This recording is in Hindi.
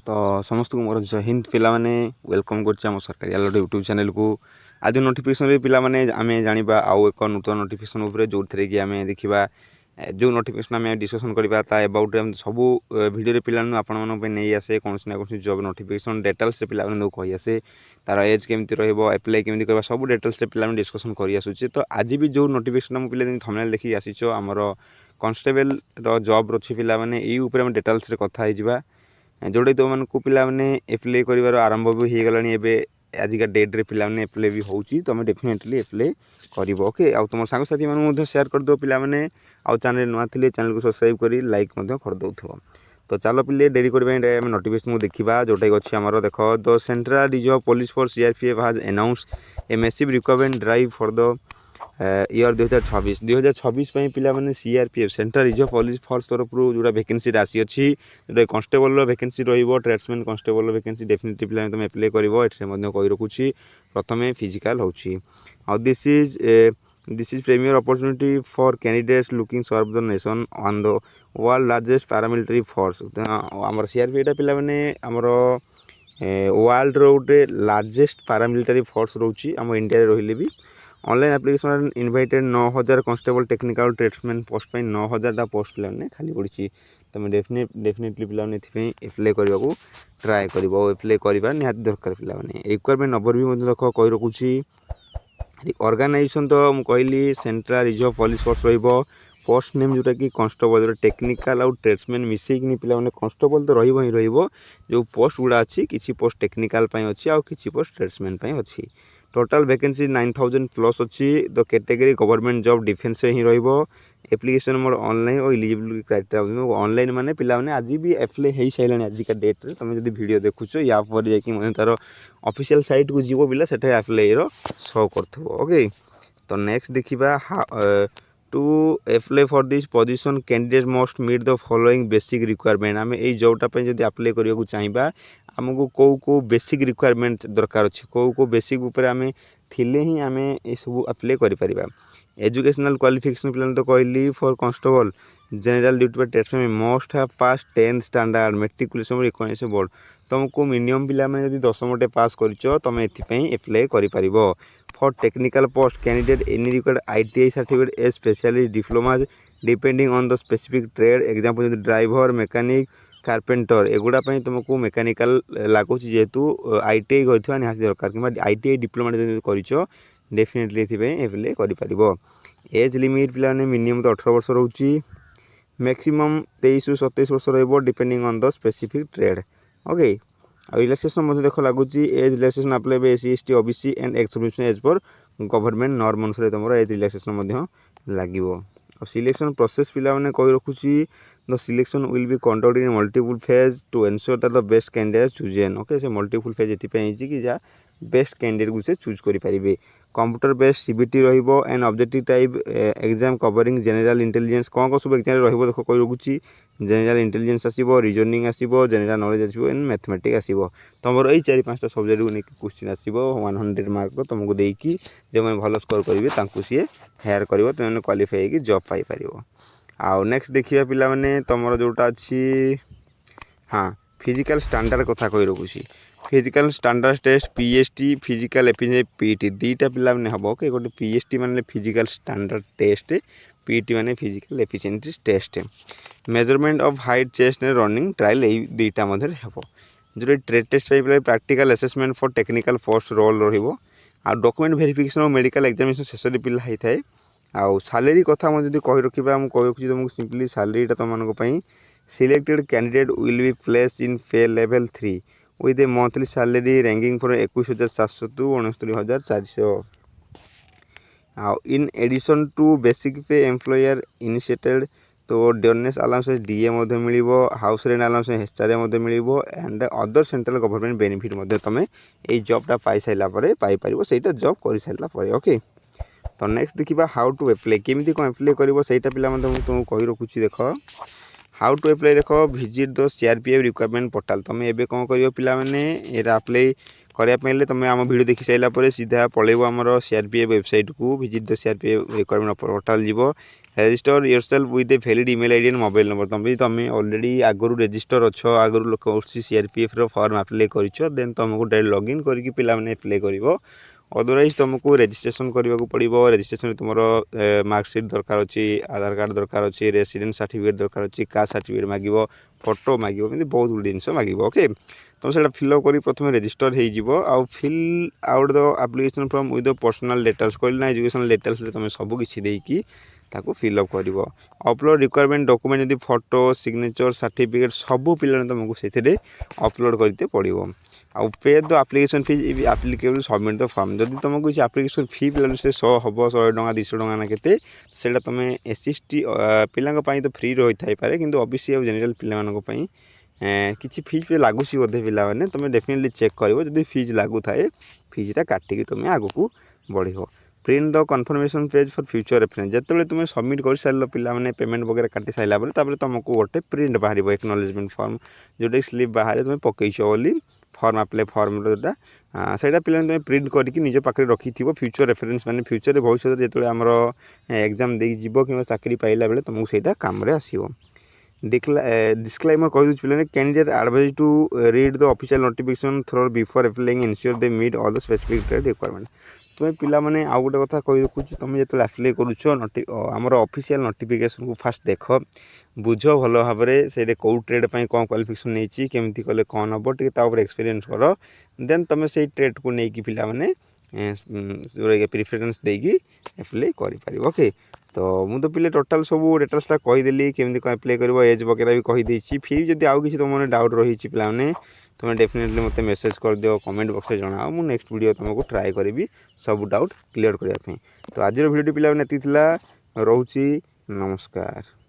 तो समस्त को मोर जय हिंद पिला माने वेलकम करछि हम सरकारी अलर्ट यूट्यूब चैनल को आज नोटिफिकेशन रे पिला माने आमे जानिबा आउ एक नूतन नोटिफिकेशन ऊपर जो थे कि आमे देखिबा जो नोटिफिकेशन आमे डिस्कशन करबा ता अबाउट सब वीडियो रे पिला आपण मन पे नै आसे कोनसी ना कोनसी जॉब नोटिफिकेशन डिटेल्स रे पिला माने कहि आसे तार एज केमती रहइबो अप्लाई केमती करबा सब डिटेल्स रे पिला माने डिस्कशन करि आसुछि। तो आज भी जो नोटिफिकेशन हम पिला थंबनेल देखि आसीछो हमर कांस्टेबल रो जॉब रछि पिला माने ई ऊपर हम डिटेल्स रे कथा हि जिबा जोड़े तो मानक पिला माने एप्लाई करिवार आरंभ भी हो गलानी एबे आजिका डेट रे पिला माने एप्लाई भी होउची तमे डेफिनेटली एप्लाई करिवो। ओके आ तुम संग साथी माने मध्ये शेयर कर दो पिला माने आ चैनल नुआ थिले चैनल को सब्सक्राइब करी लाइक मध्ये कर दउथो। तो चलो पिले डेरी करबे हम नोटिफिकेशन को देखिबा जोटा अछि हमर देखो the central reserve police force CRPF has announced a massive recruitment drive for the year 2026 पिला माने CRPF central reserve police force तरफ जोड़ा वैकेंसी राशि अच्छी जो कांस्टेबल वैकेंसी रहिबो ट्रेड्समैन कांस्टेबल वैकेंसी डेफिनेटली पिला तुम अप्लाई करिवो एठे मध्ये कहि रखुची प्रथमे फिजिकल होची और this is premier opportunity for candidates looking serve the nation on the world largest paramilitary force हमर CRPF टा पिला माने हमर वर्ल्ड रो गोटे लार्जेस्ट पैरामिलिटरी फोर्स रोची हम इंडिया रे रहिले भी online application invited 9000 constable technical tradesman post पे 9000 टा पोस्ट पिलाने खाली पड़ी तुम डेफिनेटली पिलाने एप्लाई करने को ट्राए कर एप्लाई करवा निहाती दरकार पिलाने रिक्वायरमेंट नंबर भी देख कही रखुची ऑर्गेनाइजेशन तो मुझे कहली सेंट्रल रिजर्व पुलिस फोर्स रहिबो पोस्ट नेम जोटा कि कांस्टेबल जो टेक्निकल आउ ट्रेड्समैन मिसेक पिला माने कांस्टेबल तो रहिबो ही रहिबो जो पोस्ट गुड़ा अच्छी किसी पोस्ट टेक्निकल पई अच्छी आउ किसी पोस्ट ट्रेड्समैन पई अच्छी टोटल वैकेंसी 9000 प्लस अच्छी the category government job defence ही रहिबो एप्लिकेशन मोर ऑनलाइन और एलिजिबिलिटी क्राइटेरिया ऑनलाइन माने पिला माने आज भी अप्लाई हो सारानी आज का डेट रे तुम जब वीडियो देखुछ या पर जाकि तार ऑफिशियल साइट को जीवो बिला सेठे अप्लाई रो शो करथबो। ओके तो नेक्स्ट देखिबा to apply for this position candidate must meet the following basic requirement आम यही जॉबटा जब अप्लाई करने चाहिए आमको कौ बेसिक रिक्वायरमेंट दरकार अच्छे कौ बेसिक उपर आम थिले ही आम ये सब अप्लाई कर एजुकेशनल क्वालिफिकेशन पिला तो कहली फॉर कांस्टेबल जनरल ड्यूटी पर tradesman must have pass 10th standard matriculation economics board तुमको मिनिमम पिला जब 10th पास कर तुम एप्लाई कर for technical post candidate any required ITI certificate a specialist diploma depending on the specific trade example driver mechanic carpenter एगुड़ा तुमको मेकानिकल लगुच जेहेतु ITI कर निहाती दरकार कि ITI डिप्लोमा कर डेफिनेटली एप्लाई कर एज लिमिट पिला मिनिमम तो 18 वर्ष रोची मैक्सिमम 23 ରୁ 27 वर्ष रहिबो depending on the specific trade. Okay आ रिलैक्सेशन देख लगुच age relaxation apply SC ST OBC and ex age per government norm अनुसार तुम एज रिलैक्सेशन लगे सिलेक्शन प्रोसेस पिला माने कही रखुची the selection will be conduct in multiple phase to ensure that the best candidate chosen. Okay से मल्टीपल फेज एथि कि जा बेस्ट कैंडिडेट को से चूज करि परिबे कंप्यूटर बेस्ड CBT रहिबो and objective type exam covering general intelligence कौन सब एग्जाम रहिबो देख कहि रखुची जनरल इंटेलिजेंस आसीबो रीजनिंग आसीबो जनरल नॉलेज आसीबो एंड मैथमेटिक्स आसीबो तुमर एई 4-5टा सब्जेक्ट को नेकी क्वेश्चन आसीबो 100 मार्क रो तुमको देकी जे मैं भलो स्कोर करिवे तांकु सी हायर करिवो तुम क्वालिफाई की जॉब पाई परिवो। आ नेक्स्ट देखिए पिला माने तुमर जोटा अछि हाँ फिजिकल स्टैंडर्ड कथा कहि रखुची physical standard test PST physical efficiency PET दीटा पिला माने हबो के गोटे PST माने फिजिकल स्टैंडर्ड टेस्ट PET माने physical efficiency test measurement of height chest and running trial ए दीटा मध्ये हबो जो trade test practical assessment for technical post role रहिबो आ डॉक्यूमेंट वेरिफिकेशन और मेडिकल एग्जामिनेशन शेष पिला होता है आउ सैलरी कथा मुझे कही रखा मुझे कही रखी तुमको सिंपली सैलरीटा तुम selected candidate will be place in pay level 3 with a monthly salary ranking from 21700 to 69400 in addition to basic pay employer initiated तो डोनेस अलाउंस DA मिल हाउस रेंट अलाउंस HRA मिल and other central government benefit तुम ये जॉबटा पाई सारा पाइपर से जॉब कर सारापर। ओके तो नेक्स्ट देखा हाउ टू अप्लाई केमी कौन अप्लाई कर सहीटा पिला तुमको कही रखुची देख हाउ टू अप्लाई देख visit the CRPF requirement portal तुम एबे कौन कर पिला माने एरा अप्लाई करने तुम आम वीडियो देखी सारापर सीधा पलैब आमर CRPF वेबसाइट को visit the CRPF requirement portal जीव register yourself with a valid email ID and mobile number तुम ऑलरेडी आगु रेजिस्टर अच्छो आगु कोर्स CRPF फॉर्म अप्लाई कर देन तुमको डायरेक्ट लॉगिन करके पिला माने अप्लाई करिवो अदरवाइज तुमको रजिस्ट्रेशन करने को पड़ो रजिस्ट्रेशन तुम मार्कसीट दरकार अच्छी आधार कार्ड दरकार अच्छी रेसिडेंस सर्टिफिकेट दरकार अच्छी कास्ट सर्टिफिकेट मांगो फोटो मांगो एमती बहुत गुड जिन मांगो ओके तुम से फिलअप कर प्रथम रजिस्टर हो fill out the application form with the personal details कहना एजुकेशनल डिटेल्स तुम सब किसी देकी ताको फिलअप कर अपलोड रिक्वायरमेंट डॉक्यूमेंट जब फोटो सिग्नेचर सर्टिफिकेट सब पिला तुमको से अपलोड करते पड़ो आउ pay the application fee applicable submit the form जब तुमको किसी एप्लिकेशन फी पे से 100 हम 100 टଙ୍କା 200 टଙ୍କା ना केते सेटा तुम SC/ST पिला तो फ्री रही थाई पारे किंतु ओबीसी और जनरल पिला किसी फीज पे लगुच बोधे पिला मैंने तुम डेफिनेटली चेक कर जब फीज लगू थाए फीजटा काटिकी तुम आगू बढ़ print the confirmation page for future reference जिते तुम सबमिट कर सारे पिला मैंने पेमेंट वगैरह काटी सारा पर तुमको गोटे प्रिंट बाहर एक्नॉलेजमेंट फॉर्म जोटा स्लिप बाहर तुम पकईच बोली फॉर्म अप्लाई फॉर्म जोटा से पिला तुम प्रिंट करके निज पाखे रखी फ्यूचर रेफरेंस माने फ्यूचर भविष्य जो आमर एग्जाम दे कि चाकरी पाइला बेले तुमको सहीटा काम आसो डिस्क्लेमर कह दूँ पिला candidate advise to read the official notification through before applying ensure they meet all the specific requirement तुम्हें पिला माने आउ गोटे कथा कही रखुच्छी तुम जो अप्लाई करुच आमर ऑफिशियल नोटिफिकेशन को फास्ट देख बुझ भल भाव से कौ ट्रेड पर कौन क्वालिफिकेशन नहीं केमती कले कौन हम टे एक्सपीरियंस कर देन तुम से ट्रेड को लेकिन पिला माने प्रिफरेन्स देकी अप्लाई कर ओके तो मुझे पिले टोटाल सब डिटेल्सटा कहीदेली केमती कौन अप्लाई कर एज वगैरह भी कहीदेसी फिर जब आउ कि तुम डाउट रही पे तुम डेफिनेटली मत मेसेज कर दियो कमेंट बॉक्स में जनाओ मु नेक्स्ट वीडियो तुमको ट्राए करी सब डाउट क्लियर करने तो आज वीडियो पिला रोची नमस्कार।